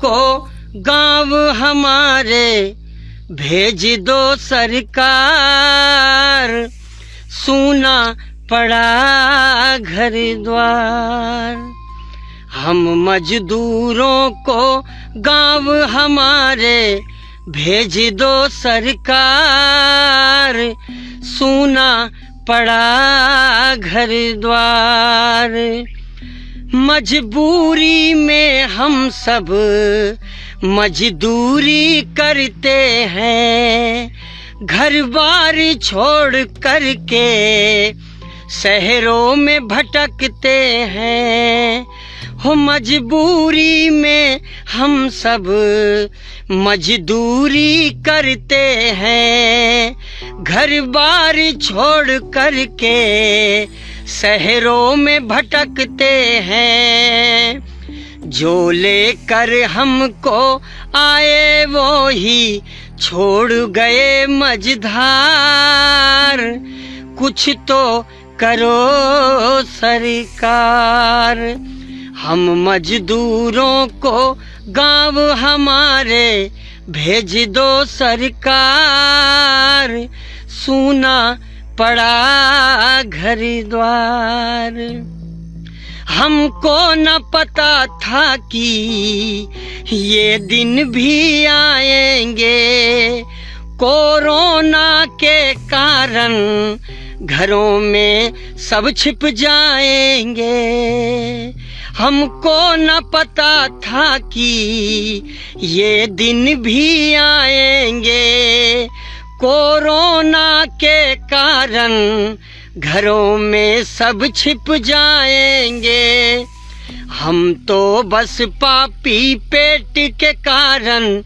को गांव हमारे भेज दो सरकार, सूना पड़ा घर द्वार। हम मजदूरों को गांव हमारे भेज दो सरकार, सूना पड़ा घर द्वार। मजबूरी में हम सब मजदूरी करते हैं, घर बार छोड़ करके शहरों में भटकते हैं। हो मजबूरी में हम सब मजदूरी करते हैं, घर बार छोड़ करके शहरों में भटकते हैं। जो लेकर हमको आए वो ही छोड़ गए मझधार, कुछ तो करो सरकार। हम मजदूरों को गांव हमारे भेज दो सरकार, सूना पड़ा घर द्वार। हमको न पता था कि ये दिन भी आएंगे, कोरोना के कारण घरों में सब छिप जाएंगे। हमको न पता था कि ये दिन भी आएंगे, कोरोना के कारण घरों में सब छिप जाएंगे। हम तो बस पापी पेट के कारण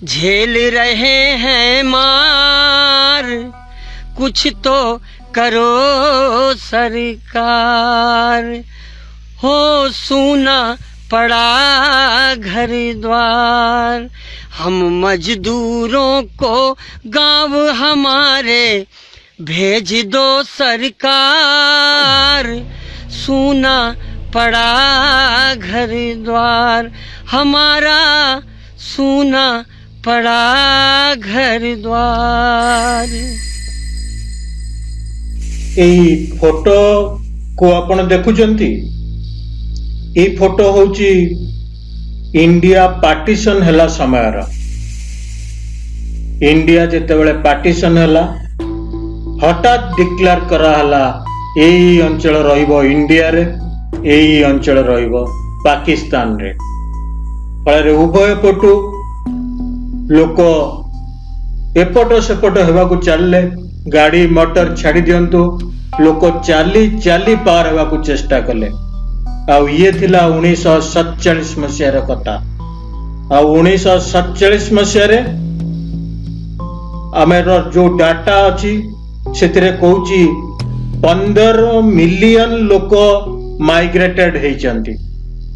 झेल रहे हैं मार, कुछ तो करो सरकार। हो सूना पड़ा घर द्वार। हम मजदूरों को गांव हमारे भेज दो सरकार, सूना पड़ा घर द्वार। हमारा सूना पड़ा घर द्वार। एई फोटो को आपण देखुचंती, ए फोटो होची इंडिया पार्टीशन हैला समयर। इंडिया जेतेबेले पार्टीशन हैला हठात डिक्लेयर करा हला एई अंचल रहिबो इंडिया रे, एई अंचल रहिबो पाकिस्तान रे। फଳରେ उभय पटु लोक एपट सेपट हेबाकू चलले, गाड़ी मोटर छाड़ी दियंतु, लोक चाली चाली पार हेबाकू चेष्टा कले। आउ ये थिला 1947 मसीहार कथा। आउ 1947 मसीहारे आमेर जो डाटा अछि सेतिरे कहूची 15 मिलियन लोक माइग्रेटेड हेचंती।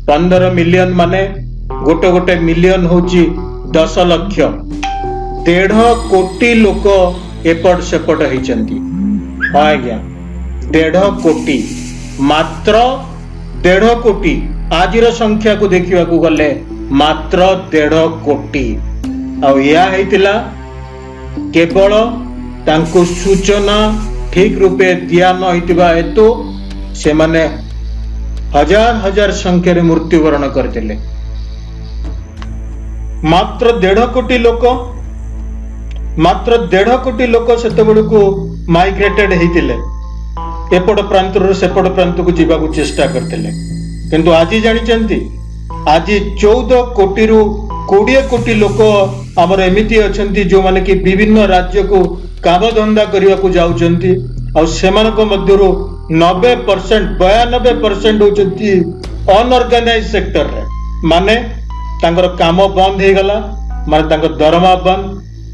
15 मिलियन माने गोटे गोटे मिलियन होची 10 लाख, 1.5 कोटी लोक एपट सेपट हेचंती। हाँ आज्ञा 1.5 कोटी, मात्र 1.5 कोटी। आजिर संख्या को देखिवा को गले मात्र 1.5 कोटी। आउ या हेतिला केवल तांको सूचना ठीक रूपे दिया न होइतिबा हेतु से माने हजार हजार संख्या मृत्युवरण करथिले। मात्र 1.5 कोटी लोक, मात्र 1.5 कोटी लोक सेतेबेलको माइग्रेटेड हेतिले, एपट प्रांत रु सेपट प्रांत को जीवा को चेष्टा करथिले। किंतु आज जानिचंती, आज 14 कोटी रु 20 कोटी लोक आमर एमिति अछंती जो माने कि विभिन्न राज्य को काम धंदा करने को जाउचंती। और सेमानक मध्यरु 90% 92% होचंती अनऑर्गेनाइज सेक्टर रे। माने तांकर काम बंद हे गला, माने तांकर दरमा बंद,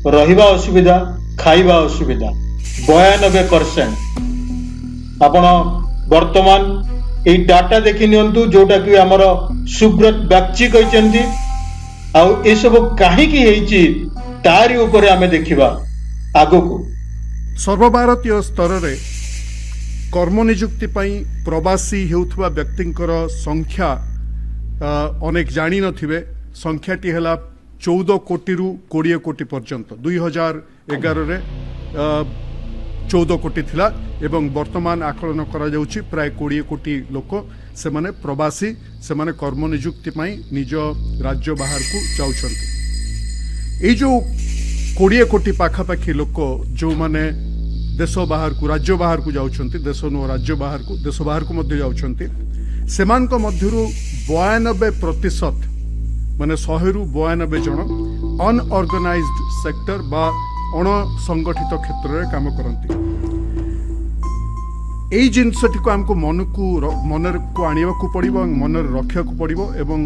रहिबा असुविधा, खाइबा असुविधा। 92% आपण वर्तमान এই ডাटा দেখি নিয়ନ୍ତୁ जोटा कि हमर सुब्रत बागची कहचंती आ ए सब काहे की हेची तारी ऊपर आमे देखिबा आगो को। सर्वभारतीय स्तर रे कर्म नियुक्ति पई प्रवासी हेउथबा व्यक्तिंकर संख्या अनेक जानी नथिबे। संख्याटी हला 14 कोटी रु 20 कोटी पर्यंत 2011 रे 14 कोटी थिला एवं वर्तमान आकलन करा जाउची प्राय 20 कोटी लोक से माने प्रवासी से माने कर्म नियुक्ति पई निज राज्य बाहर को जाउछंती। ए जो 20 कोटी पाखापाखी लोक जो माने देश बाहर को राज्य बाहर को जाउछंती, देश नो राज्य बाहर को देश बाहर को मध्य जाउछंती, सेमान को मध्यरु 92% माने 100 रु 92 जन अनऑर्गेनाइज्ड सेक्टर बा अण संगठित क्षेत्र रे काम करंती। एई जिनसटी को हमको मन को आनिबा को पड़िबो, मन रखिया को पड़िबो एवं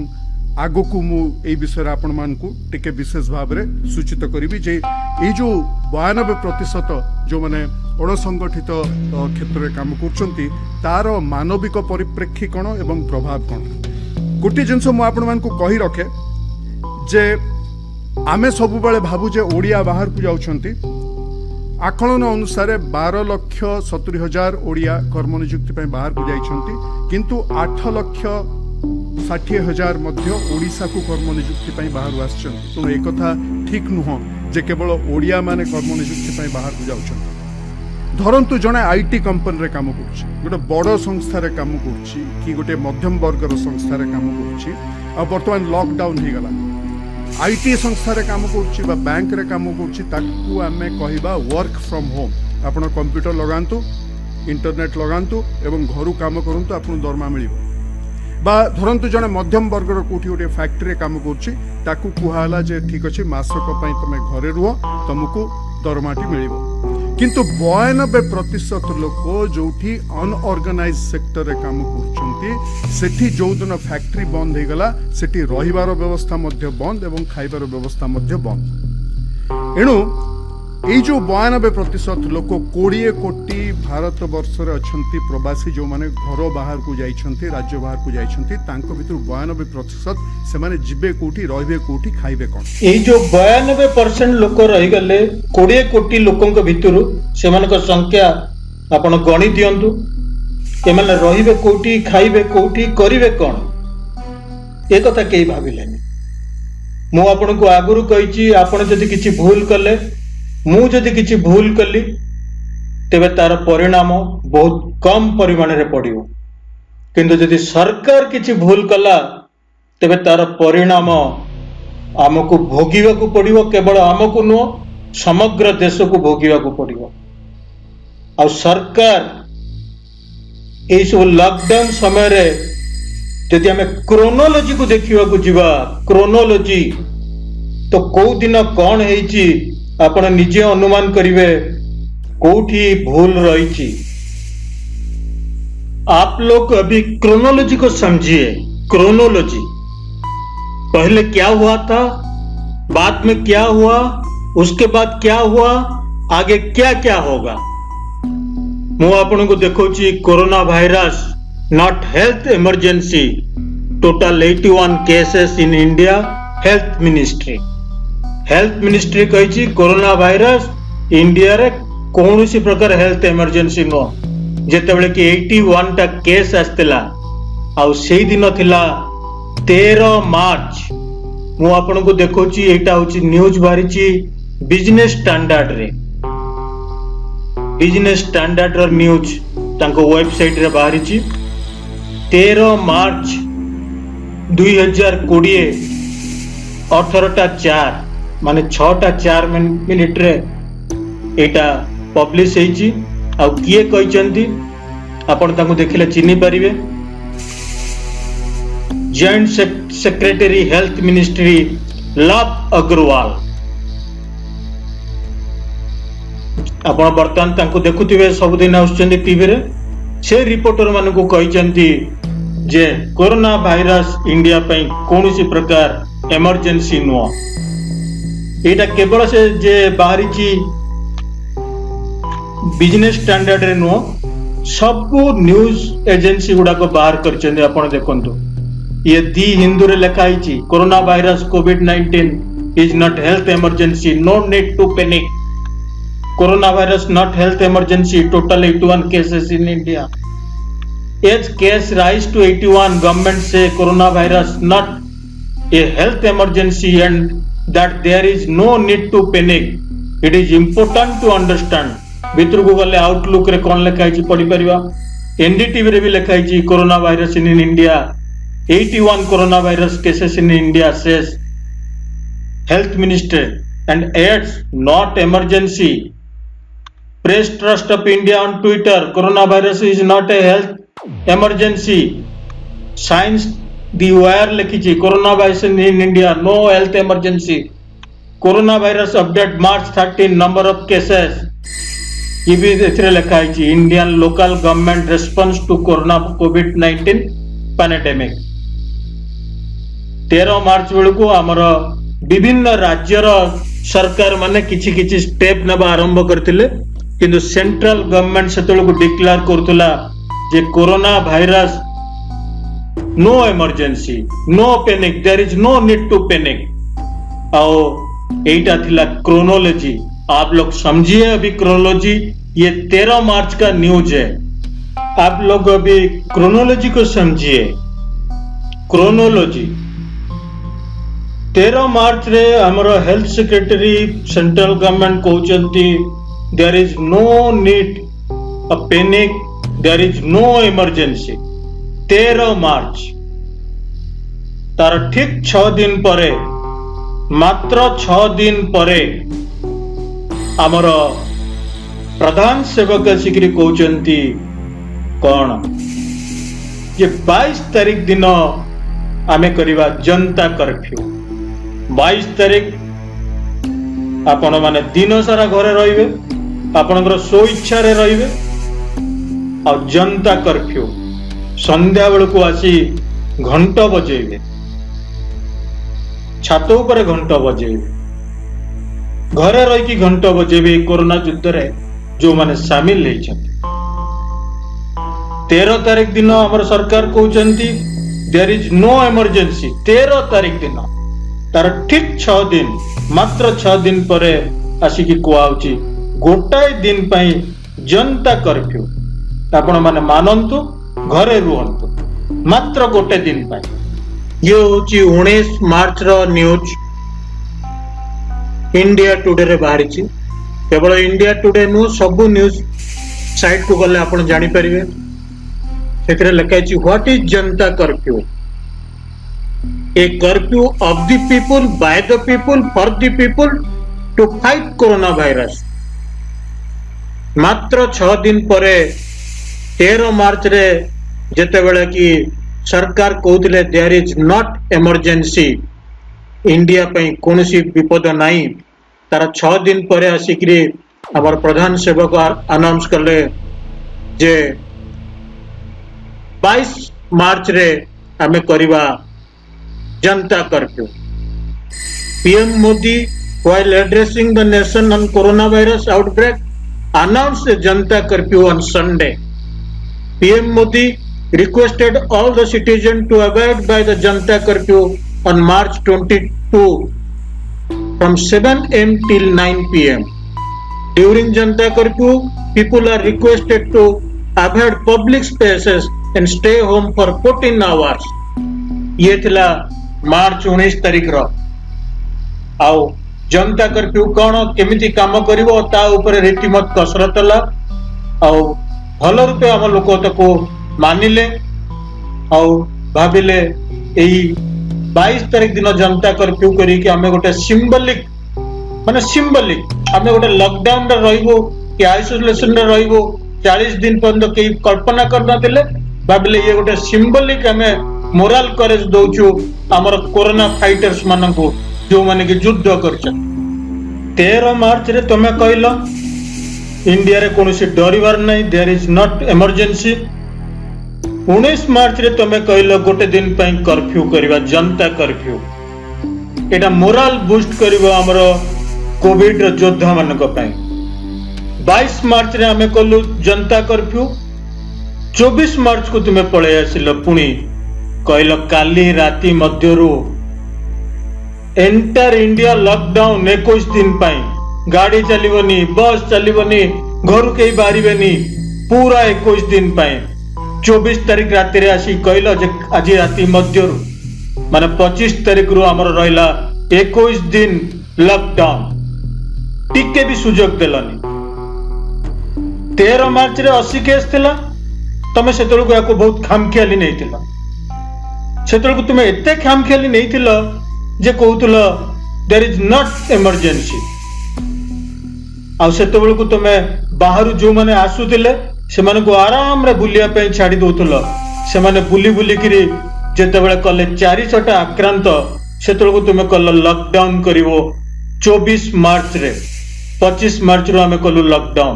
आगो को मु एई विषय आपण मान को टिके विशेष भाव रे सूचित करिवि जे एई जो 92% जो माने अण संगठित क्षेत्र रे काम करछंती तार मानविक परिप्रेक्षी कोन एवं प्रभाव कोन। गोटे जिनस मु आपण मान को कहि रखे जे आमे सब बेले भाबु जे ओडिया बाहर को जाउछंती। आकलन अनुसार 12,70,000 ओडिया कर्म नियुक्ति पई बाहर को जाइछंती, किंतु 8,60,000 मध्य ओडिसा को कर्म नियुक्ति पई बाहर आछंती। तो एक कथा ठीक नुह जे केवल ओडिया माने कर्म नियुक्ति पई बाहर को जाउछंती। धरंतु जने आईटी कंपनी रे काम करछि, गोटे बड़ संस्था रे काम करछि कि गोटे मध्यम वर्गर संस्था रे काम करछि आ वर्तमान लॉकडाउन हो गला आईटी संस्था रे काम करछि बा बैंक रे काम करछि ताकू आमे कहिबा वर्क फ्रॉम होम। आपण कंप्यूटर लगांतु, इंटरनेट लगांतु एवं घरु काम करंतु, आपन दरमा मिलिबो। बा धरंतु जने मध्यम वर्गर कोठी गोटे फैक्ट्री रे काम करछि ताकू कुहाला जे ठीक अछि मासक पई तमे घरे रुह, तुमको दरमाटी मिलिबो। किंतु 92% लोक जोठी अनऑर्गेनाइज सेक्टर रे काम करछंती सेठी जो दिन फैक्ट्री बंद हो गला सेठी रहिबार व्यवस्था मध्य बंद एवं खाइबार व्यवस्था मध्य बंद। एणु এই जो 92% लोक 20 कोटी भारत वर्ष रे अछंती प्रवासी जो माने घर बाहर को जाइछंती, राज्य बाहर को जाइछंती, तांको भितर 92% से माने जिबे कोठी रहबे कोठी खाइबे कोन। এই जो 92% लोक रहि गले 20 कोटी लोकंक भितरु सेमानक संख्या आपण गणी दियंतु। एमाने रहिबे कोठी, खाइबे कोठी, करिवे कोन, ए कथा केही भाबिलेनी। मु आपनको आगुरु कहिची आपण जदि किछि भूल कले, मु जदि किछि भूल कली तेबे तार परिणाम बहुत कम परिमाण रे पड़िबो, किंतु जदि सरकार किछि भूल कला तेबे तार परिणाम आमको भोगिबा को पड़िबो। केवल आमको नो समग्र देश को भोगिबा को पड़िबो। आ सरकार ए सब लॉकडाउन समय रे जदि हमें क्रोनोलॉजी को देखिबा को जिबा, क्रोनोलॉजी तो को दिन कोन हेची आपण निजे अनुमान करिवे कोठी भूल रही थी। आप लोग अभी क्रोनोलॉजी को समझिए। क्रोनोलॉजी पहले क्या हुआ था, बाद में क्या हुआ, उसके बाद क्या हुआ, आगे क्या क्या होगा। मु आपण को देखौची corona virus not health emergency, total 81 cases in India. Health ministry कही कोरोना वायरस इंडिया रे कौन सी प्रकार हेल्थ इमरजेंसी नुह। जेतेबेले कि 81 टा केस आस्तिला आ सेही दिन थिला 13 मार्च। मु आपण को देखौची एटा होची न्यूज बारिची बिजनेस स्टैंडर्ड रे। बिजनेस स्टैंडर्ड रो न्यूज तांको वेबसाइट रे बाहरिची 13 मार्च 2020 18:04 माने 6:04 मिनिट रे एटा पब्लिश हेची। आ किए कहिचंती आपण तांको देखिले चिन्ही परिबे। Joint secretary health ministry Lav Agarwal. आपण बर्तमान तांको देखुथिबे सबदिन आउछंती टीवी रे। से रिपोर्टर मानकु कहिचंती जे कोरोना वायरस इंडिया पई कोनोसी प्रकार इमरजेंसी नुह। एटा केवल से जे बाहरी बिजनेस स्टैंडर्ड रे नुह, सबू न्यूज एजेंसी गुड़ाक बाहर कर आपण देखंतु ये दी हिंदू रे लिखा है कोरोना वायरस कोविड-19 is not health emergency no need to panic corona virus not health emergency total 81 cases in India as case rise to 81 government से corona virus not a health emergency and that there is no need to panic it is important to understand भितर को गले outlook रे कोन लिखा है पढ़ी परिबा NDTV रे भी लिखा है corona virus in India 81 corona virus cases in India says health minister and adds not emergency press trust of India on Twitter coronavirus is not a health emergency science the wire लिखी coronavirus in India no health emergency coronavirus update March 13 number of cases ये भी एथरे लिखा है Indian local government response to corona कोविड-19 pandemic 13 March बेलू आमर विभिन्न राज्यर सरकार माने किछि किछि स्टेप नबा आरंभ करथिले किंतु सेंट्रल गवर्नमेंट सेतलको डिक्लेयर करथुला जे corona virus no emergency no panic there is no need to panic आओ एटा थिला क्रोनोलॉजी आप लोग समझिए अभी क्रोनोलॉजी ये 13 मार्च का न्यूज है आप लोग अभी क्रोनोलॉजी को समझिए क्रोनोलॉजी 13 मार्च रे हमरो हेल्थ सेक्रेटरी सेंट्रल गवर्नमेंट कहउचंती there is no need a panic there is no emergency 13 March तार ठीक 6 दिन परे मात्र 6 दिन परे आमर प्रधान सेवक आसिक कहते कौन ये 22 तारीख दिन आमे करिबा जनता कर्फ्यू 22 तारीख आपण माने दिन सारा घरे रहिबे आपनकर सो इच्छा रे रहिबे आ जनता कर्फ्यू संध्या बेल को आसी घंट बजेबे छात ऊपर घंट बजेबे घरे रही घंट बजेबे कोरोना युद्ध रे जो माने शामिल होइछन्ति 13 तारीख दिन हमर सरकार कहउचन्ति देयर इज नो इमरजेंसी 13 तारीख दिन तार ठीक 6 दिन मात्र 6 दिन परे आसिकी कुआउची गोटाए दिन पई जनता कर्फ्यू आपण माने मानंतु घरे रुहंतु मात्र गोटे दिन पई ये होची 19 मार्च रो न्यूज इंडिया टुडे रे बाहरी केवल इंडिया टुडे नु सब न्यूज साइट को गले आपण जानि परिबे सेकरे लिखा है what is Janata curfew a curfew of the people by the people for the people to fight corona virus मात्र 6 दिन परे 13 मार्च रे जेते बेले कि सरकार कहउतले there is not emergency India पई कोनसी विपद नाही तार 6 दिन परे आसिकरी हमर प्रधान सेवक अनाउंस करले जे 22 मार्च रे हमें करिबा जनता curfew PM Modi while addressing the nation on coronavirus outbreak announced a Janata curfew on Sunday PM Modi requested all the citizens to abide by the Janata curfew on March 22 from 7 am till 9 pm. During Janata Curfew, people are requested to avoid public spaces and stay home for 14 hours. ये थिला मार्च 19 तारीख रो आउ जनता curfew कौन केमिति काम करिवो ता ऊपर रीतिमत कसरत ला आउ भल रूपे हम लोक ताको मानिले आउ भाबिले एई 22 तारीख दिन जनता कर्फ्यू करी कि हमें गोटे सिंबलिक माने सिंबलिक हमें गोटे लॉकडाउन रे रहिबो कि आइसोलेशन रे रहिबो 40 दिन पर्यंत के कल्पना करना दिले भाबिले ये गोटे सिंबलिक हमें मोरल करेज दउछु हमर कोरोना फाइटर्स माननको जो माने कि युद्ध करछ 13 मार्च रे तमे कहलो इंडिया रे कोनोसी डरिवार नै देयर इज नॉट इमरजेंसी 19 मार्च रे तमे कहलो गोटे दिन पई कर्फ्यू करिवा जनता कर्फ्यू एटा मोरल बूस्ट करिवो हमरो कोविड रो योद्धा मानक पई 22 मार्च रे हमें कहलु जनता कर्फ्यू 24 मार्च को तुम्हें पळै आसिल पुणी कहल काली राति मध्यरु एंटायर इंडिया लॉकडाउन 21 दिन पाई गाड़ी चलिबनी बस चलिबनी घर कहीं बाहरिबेनी पूरा 21 दिन पाई 24 तारीख राति रे आसी कहल जे आज राति मध्यरु माने 25 तारीख रु हमर रहला 21 दिन लॉकडाउन टिके भी सुजोग देलनी 13 मार्च रे 80 केस थिला तमे सेतळको याको बहुत खामखियाली नहीं थिला सेतळको तुमे एते खामखियाली नहीं थिला जे कहूतल देयर इज नॉट इमरजेंसी आ सेतळको तुमे बाहरु जो माने आसुतिले सेमाने को आराम रे बुलिया पे छाडी दोतल सेमाने बुली बुली किरी जेते बेले कले 400 आक्रांत सेतळको तुमे कल लॉकडाउन करिवो 24 मार्च रे 25 मार्च रो हमें कलु लॉकडाउन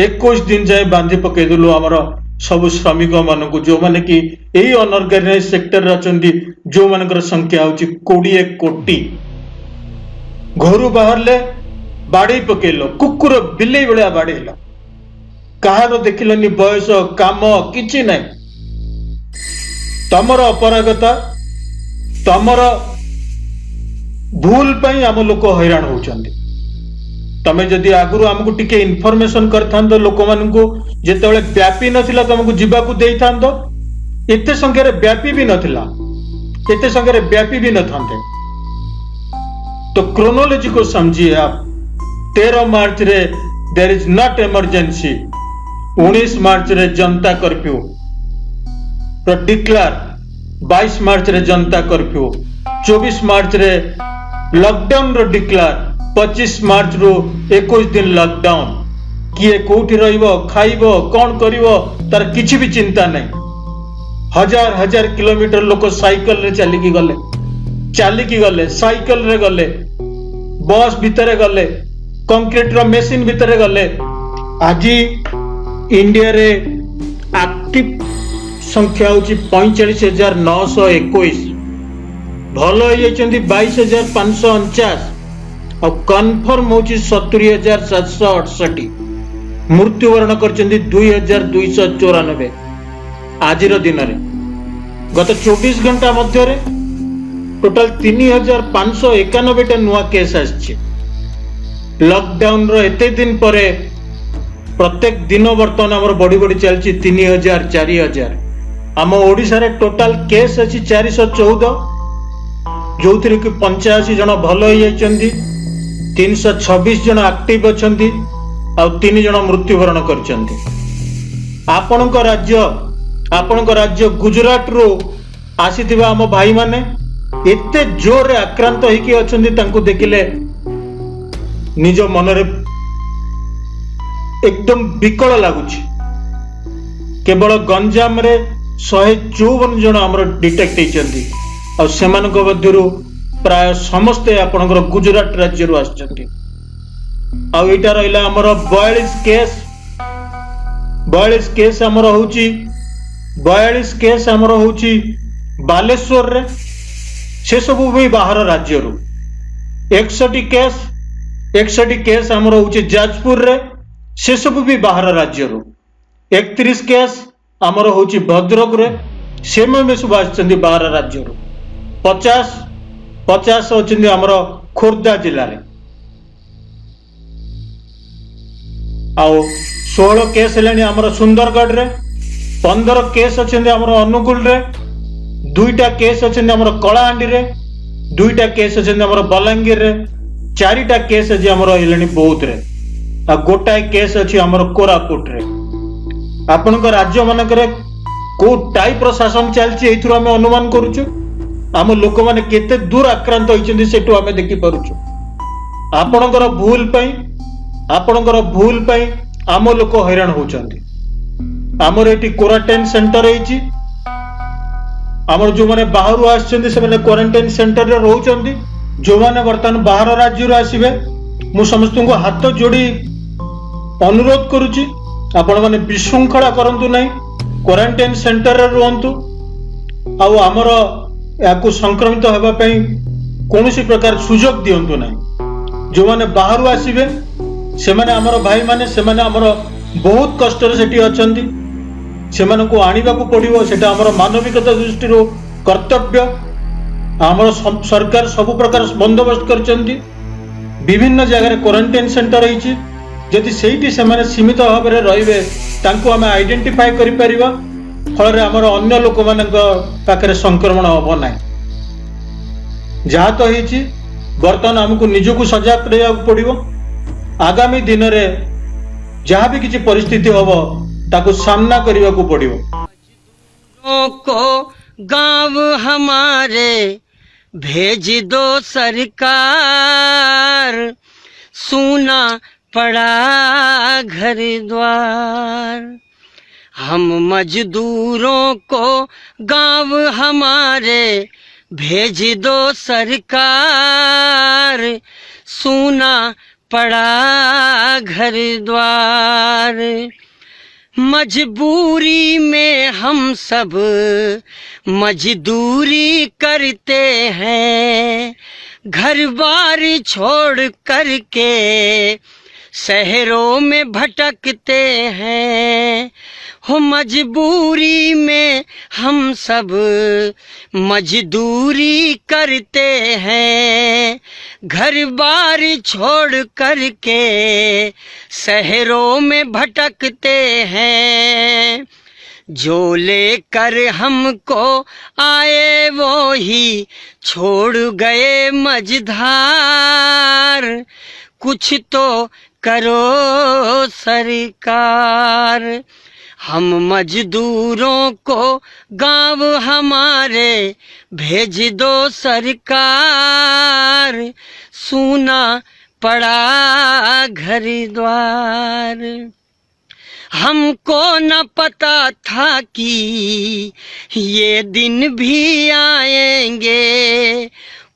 21 दिन जाए बांधी पकई देलु हमर सब श्रमिक मान को जो माने कि यही अनऑर्गेनाइज सेक्टर रचंदी जो मानकर संख्या होची 20 कोटी घर बाहरले बाड़ी पकेलो कुकुर बिल्ली भलिया बाड़ेल कहार देखिलनी बयस काम किछि नै तमर अपरागता तमर भूल पई हम लोक हैरान होचंदी तमे जदि आगुरु हमकु टिके इन्फॉर्मेशन करथांदो लोक मानकु जेतेबेले व्यापी नथिला तमकु जिबाकु देइथांदो एते संख्या रे व्यापी भी नथिला एते संख्या रे व्यापी भी नथांते तो क्रोनोलॉजी को समझिए आप 13 मार्च रे देयर इज नॉट इमरजेंसी 19 मार्च रे जनता कर्फ्यू तो डिक्लेयर 22 मार्च रे जनता कर्फ्यू 24 मार्च रे लॉकडाउन रो डिक्लेयर 25 मार्च रो 21 दिन लॉकडाउन किए कोठी रहिबो खाइबो कोन करिवो तार किछि भी चिंता नै हजार हजार किलोमीटर लोक साइकिल रे चलिकी गले साइकिल रे गले बस भितरे गले कंक्रीट रो मशीन भितरे गले आज इंडिया रे एक्टिव संख्या होची 45,921 भलो होई जैचंदी 22,549 और कन्फर्म होची 70,768 मृत्युवरण करचंदी 2,294 आजिर दिन रे गत 24 घंटा मध्य रे टोटल 3,591 टा नुआ केस आछि लॉकडाउन रो एते दिन परे प्रत्येक दिन वर्तमान हमर बड़ी बड़ी चलची 3,000 4,000 आम ओडिसा रे टोटल केस अछि 414 जो थी कि 85 जन भल हो जाइछन्ती 326 जन एक्टिव अछन्ती आ 3 जन मृत्युवरण करछन्ती आपणक राज्य गुजरात रो आसीथिबा हम भाई माने एते जोर रे आक्रांत होइकी अछन्ती तांको देखिले निज मनरे एकदम विकल लागुछि केवल गंजाम रे 154 जन हमर डिटेक्ट होइछन्ती और सेमानक मध्यरु प्राय समस्ते आपनकर गुजरात राज्य रु आछन्ती आ एटा रहिला हमर 42 केस हमर होउची 42 केस हमर होउची बालेश्वर रे से सब भी बाहर राज्य रु 61 केस हमर होउची जाजपुर रे से सब भी बाहर राज्य रु 31 केस हमर होउची भद्रक रे से में सब आछन्ती बाहर राज्य रु 50 होचंदी हमर खोर्धा जिल्ला रे आउ 16 केस हेलानी हमर सुंदरगढ़ रे 15 केस अछंदी हमर अनुगुल रे 2टा केस अछंदी हमर कलाहांडी रे 2टा केस अछंदी हमर बलांगीर रे 4टा केस अछि हमर हेलानी बौद्ध रे आ गोटाए केस अछि हमर कोरापुट रे आपनक राज्य मानकरे को टाइप रो शासन चलछि एथुर हम अनुमान करूछु आम लोक माने केते दूर आक्रांत होइछन्ती सेटु हमें देखि पारुछु आपणकर भूल पई आम लोक हैरान होउछन्ती हमर एटी क्वारंटाइन सेंटर होइछि हमर जो माने बाहरु आछन्ती से माने क्वारंटाइन सेंटर रे रहउछन्ती जो माने वर्तमान बाहर राज्य रो आसीबे मु समस्त को हाथ जोड़ी अनुरोध करूछि आपण माने विशृंखला करंतु नै क्वारंटाइन सेंटर रे रहंतु आ हमर याकु संक्रमित होबा पई कोनोसी प्रकार सुजोग दियंतु नै जो माने बाहरु आसीबे से माने हमर भाई माने से माने हमर बहुत कष्ट रे सेठी अछंती ସେମାନଙ୍କୁ ଆଣିବାକୁ ପଡ଼ିବ। ସେଟା ଆମର ମାନବିକତା ଦୃଷ୍ଟିରୁ କର୍ତ୍ତବ୍ୟ। ଆମର ସରକାର ସବୁ ପ୍ରକାର ବନ୍ଦୋବସ୍ତ କରିଛନ୍ତି। ବିଭିନ୍ନ ଜାଗାରେ କ୍ୱାରେଣ୍ଟାଇନ୍ ସେଣ୍ଟର ହେଇଛି। ଯଦି ସେଇଠି ସେମାନେ ସୀମିତ ଭାବରେ ରହିବେ ତାଙ୍କୁ ଆମେ ଆଇଡେଣ୍ଟିଫାଏ କରିପାରିବା, ଫଳରେ ଆମର ଅନ୍ୟ ଲୋକମାନଙ୍କ ପାଖରେ ସଂକ୍ରମଣ ହେବ ନାହିଁ। ଯାହା ତ ହେଇଛି, ବର୍ତ୍ତମାନ ଆମକୁ ନିଜକୁ ସଜାଗ ରହିବାକୁ ପଡ଼ିବ। ଆଗାମୀ ଦିନରେ ଯାହା ବି କିଛି ପରିସ୍ଥିତି ହେବ ତାକୁ ସାମ୍ନା କରିବାକୁ ପଡ଼ିବ। को गांव हमारे भेज दो सरकार, सूना पड़ा घर द्वार। हम मजदूरों को गांव हमारे भेज दो सरकार, सूना पड़ा घर द्वार। मजबूरी में हम सब मजदूरी करते हैं, घर बार छोड़ करके शहरों में भटकते हैं। हो मजबूरी में हम सब मजदूरी करते हैं, घर बार छोड़ करके शहरों में भटकते हैं। जो लेकर हमको आए वो ही छोड़ गए मझधार, कुछ तो करो सरकार। हम मजदूरों को गांव हमारे भेज दो सरकार, सूना पड़ा घर द्वार। हमको न पता था कि ये दिन भी आएंगे,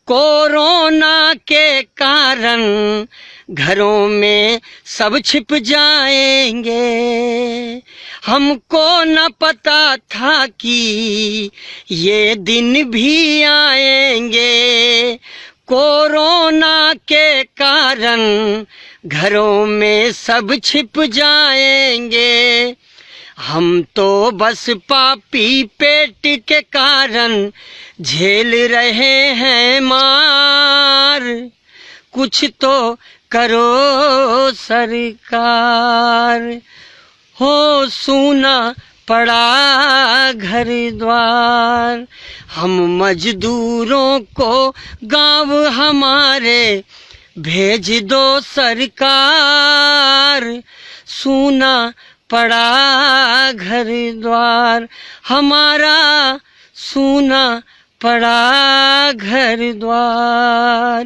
कोरोना के कारण घरों में सब छिप जाएंगे। हमको न पता था कि ये दिन भी आएंगे, कोरोना के कारण घरों में सब छिप जाएंगे। हम तो बस पापी पेट के कारण झेल रहे हैं मार, कुछ तो करो सरकार। हो सूना पड़ा घर द्वार, हम मजदूरों को गांव हमारे भेज दो सरकार, सूना पड़ा घर द्वार। हमारा सूना पड़ा घर द्वार।